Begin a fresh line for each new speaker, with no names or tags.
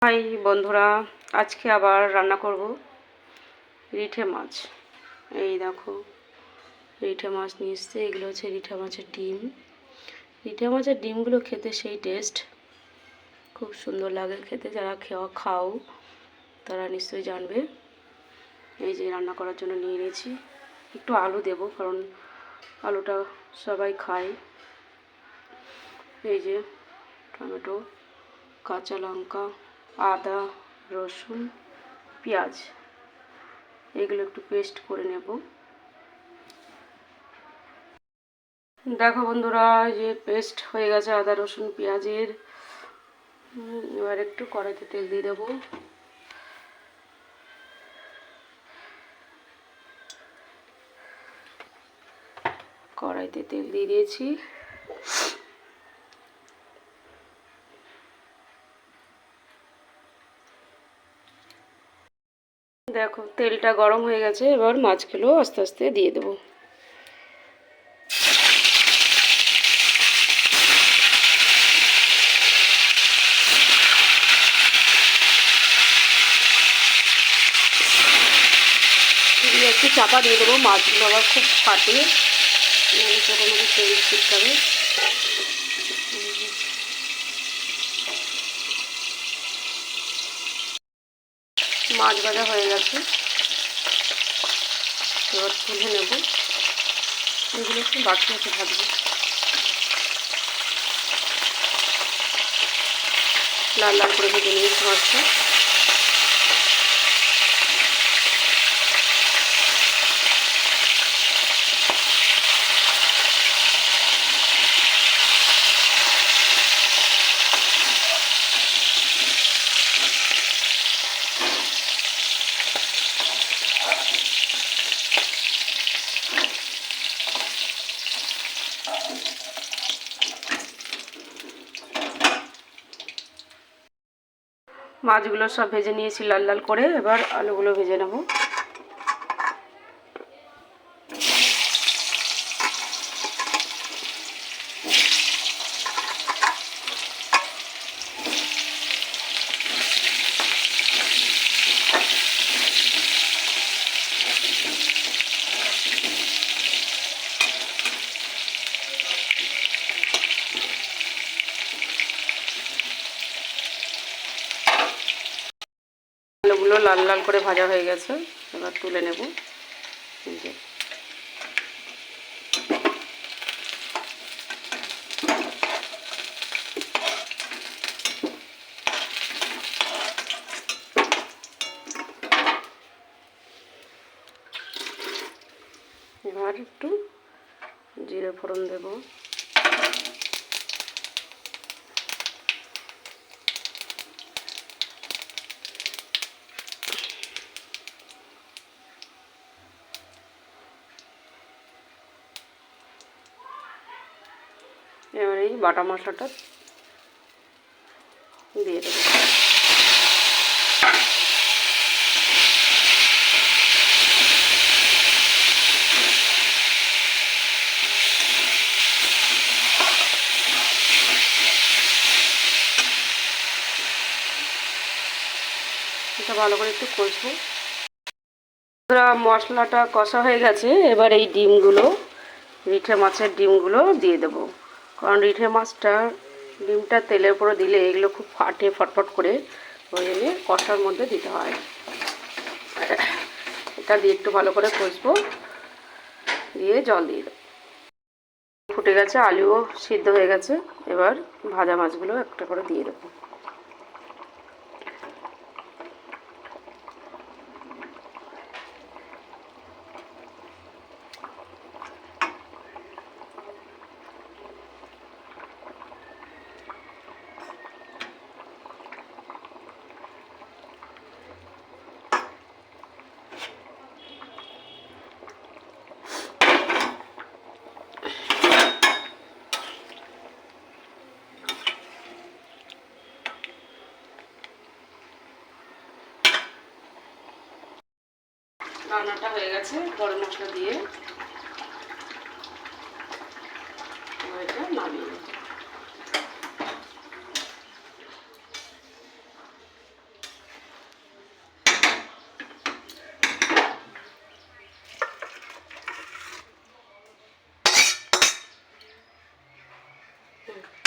High বন্ধুরা, আজকে আবার রান্না করব রিঠে মাছ। এই দেখো, রিঠে মাছ নিয়ে এসছে। এগুলো হচ্ছে রিঠে মাছের ডিম। রিঠে মাছের ডিমগুলো খেতে সেই টেস্ট, খুব সুন্দর লাগে খেতে। যারা খাও তারা নিশ্চয়ই জানবে। এই যে রান্না করার জন্য নিয়ে নিয়েছি। একটু আলু দেব, কারণ আলুটা সবাই খায়। এই যে টমেটো, কাঁচা লঙ্কা, আদা, রসুন, পেঁয়াজ, এগুলো একটু পেস্ট করে নেব। দেখো বন্ধুরা, যে পেস্ট হয়ে গেছে আদা রসুন পেঁয়াজের। এবার একটু কড়াইতে তেল দিয়ে দেবো। কড়াইতে তেল দিয়ে দিয়েছি। দেখো তেলটা গরম হয়ে গেছে। এবার মাছগুলো আস্তে আস্তে দিয়ে দেবো। একটু চাপা দিয়ে দেবো, মাছগুলো আবার খুব ফাটে, ছোটো মতো তেল ছিটকাবে। মাছ ভাজা হয়ে গেছে, এবার তুলে নেব। এগুলো একটু বাকি আছে ভাজবো। লাল লাল করে ভেজে নিয়েছি মাছটা। মাছগুলো সব ভেজে নিয়েছি লাল লাল করে। এবার আলুগুলো ভেজে নেব। আলুগুলো লাল লাল করে ভাজা হয়ে গেছে, এবার তুলে নেব। এবার একটু জিরে ফোড়ন দেব। এবার এই বাটা মশলাটা দিয়ে দেবো। এটা ভালো করে একটু কষবো। মশলাটা কষা হয়ে গেছে। এবার এই ডিমগুলো, রিঠে মাছের ডিমগুলো দিয়ে দেব। কারণ রিঠে মাছটা ডিমটা তেলের উপরে দিলে এগুলো খুব ফাটে ফটফট করে, ওই জন্য কষার মধ্যে দিতে হয়। এটা দিয়ে একটু ভালো করে কষবো, দিয়ে জল দিয়ে দেবো। ফুটে গেছে, আলুও সিদ্ধ হয়ে গেছে। এবার ভাজা মাছগুলো একটা করে দিয়ে দেবো। রান্নাটা হয়ে গেছে গরম মশলা দিয়ে। এটা নামিয়ে নেব। হুম।